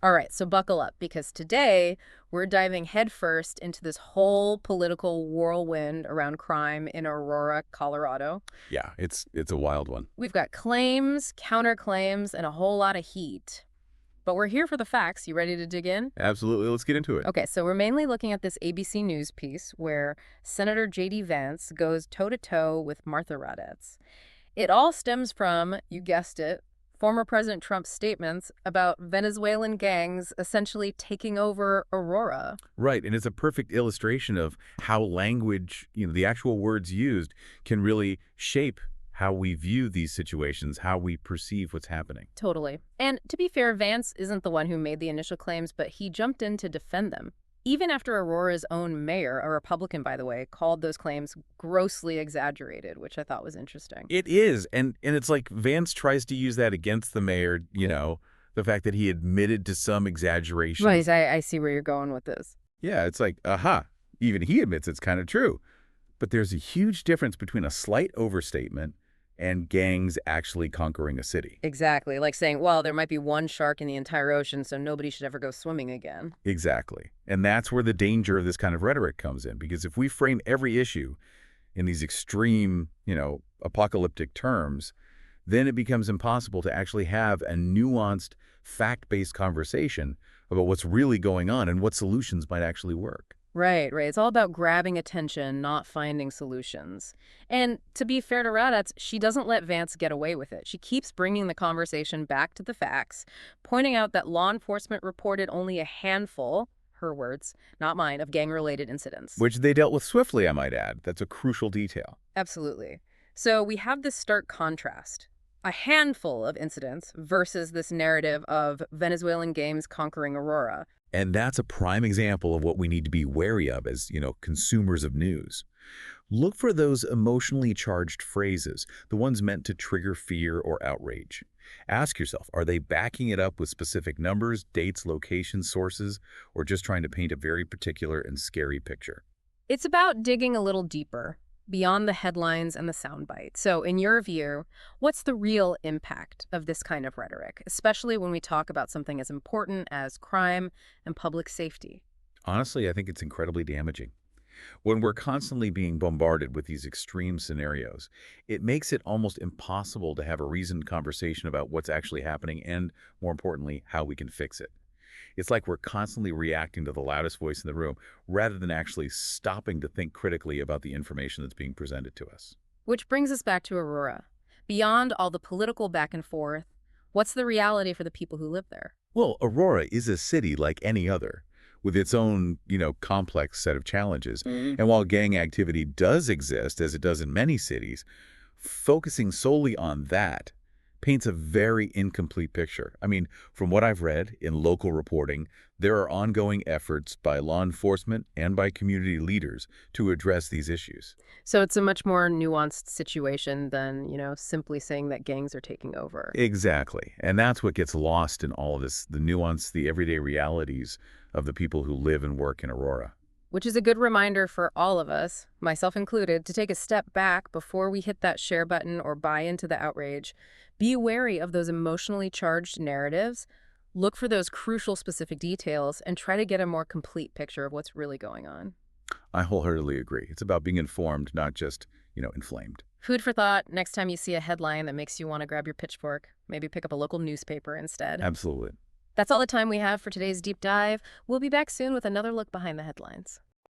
All right, so buckle up because today we're diving headfirst into this whole political whirlwind around crime in Aurora, Colorado. Yeah, it's a wild one. We've got claims, counterclaims, and a whole lot of heat. But we're here for the facts. You ready to dig in? Absolutely. Let's get into it. Okay, so we're mainly looking at this ABC News piece where Senator JD Vance goes toe-to-toe with Martha Raddatz. It all stems from, you guessed it, former President Trump's statements about Venezuelan gangs essentially taking over Aurora. Right, and it's a perfect illustration of how language, the actual words used can really shape how we view these situations, how we perceive what's happening. Totally. And to be fair, Vance isn't the one who made the initial claims, but he jumped in to defend them. Even after Aurora's own mayor, a Republican, by the way, called those claims grossly exaggerated, which I thought was interesting. It is, and it's like Vance tries to use that against the mayor, the fact that he admitted to some Right, exaggerations. I see where you're going with this. Yeah, it's like, aha, even he admits it's kind of true. But there's a huge difference between a slight overstatement and gangs actually conquering a city. Exactly. Like saying, well, there might be one shark in the entire ocean, so nobody should ever go swimming again. Exactly. And that's where the danger of this kind of rhetoric comes in, because if we frame every issue in these extreme, apocalyptic terms, then it becomes impossible to actually have a nuanced, fact-based conversation about what's really going on and what solutions might actually work. Right, right. It's all about grabbing attention, not finding solutions. And to be fair to Raddatz, she doesn't let Vance get away with it. She keeps bringing the conversation back to the facts, pointing out that law enforcement reported only a handful, her words, not mine, of gang-related incidents. Which they dealt with swiftly, I might add. That's a crucial detail. Absolutely. So we have this stark contrast. A handful of incidents versus this narrative of Venezuelan gangs conquering Aurora. And that's a prime example of what we need to be wary of as, consumers of news. Look for those emotionally charged phrases, the ones meant to trigger fear or outrage. Ask yourself, are they backing it up with specific numbers, dates, locations, sources, or just trying to paint a very particular and scary picture? It's about digging a little deeper, beyond the headlines and the soundbite. So, in your view, what's the real impact of this kind of rhetoric, especially when we talk about something as important as crime and public safety? Honestly, I think it's incredibly damaging. When we're constantly being bombarded with these extreme scenarios, it makes it almost impossible to have a reasoned conversation about what's actually happening and, more importantly, how we can fix it. It's like we're constantly reacting to the loudest voice in the room rather than actually stopping to think critically about the information that's being presented to us. Which brings us back to Aurora. Beyond all the political back and forth, what's the reality for the people who live there? Well, Aurora is a city like any other, with its own, complex set of challenges. And while gang activity does exist, as it does in many cities, focusing solely on that paints a very incomplete picture. I mean, from what I've read in local reporting, there are ongoing efforts by law enforcement and by community leaders to address these issues. So it's a much more nuanced situation than, simply saying that gangs are taking over. Exactly. And that's what gets lost in all of this, the nuance, the everyday realities of the people who live and work in Aurora. Which is a good reminder for all of us, myself included, to take a step back before we hit that share button or buy into the outrage. Be wary of those emotionally charged narratives. Look for those crucial specific details and try to get a more complete picture of what's really going on. I wholeheartedly agree. It's about being informed, not just, inflamed. Food for thought next time you see a headline that makes you want to grab your pitchfork. Maybe pick up a local newspaper instead. Absolutely. That's all the time we have for today's deep dive. We'll be back soon with another look behind the headlines.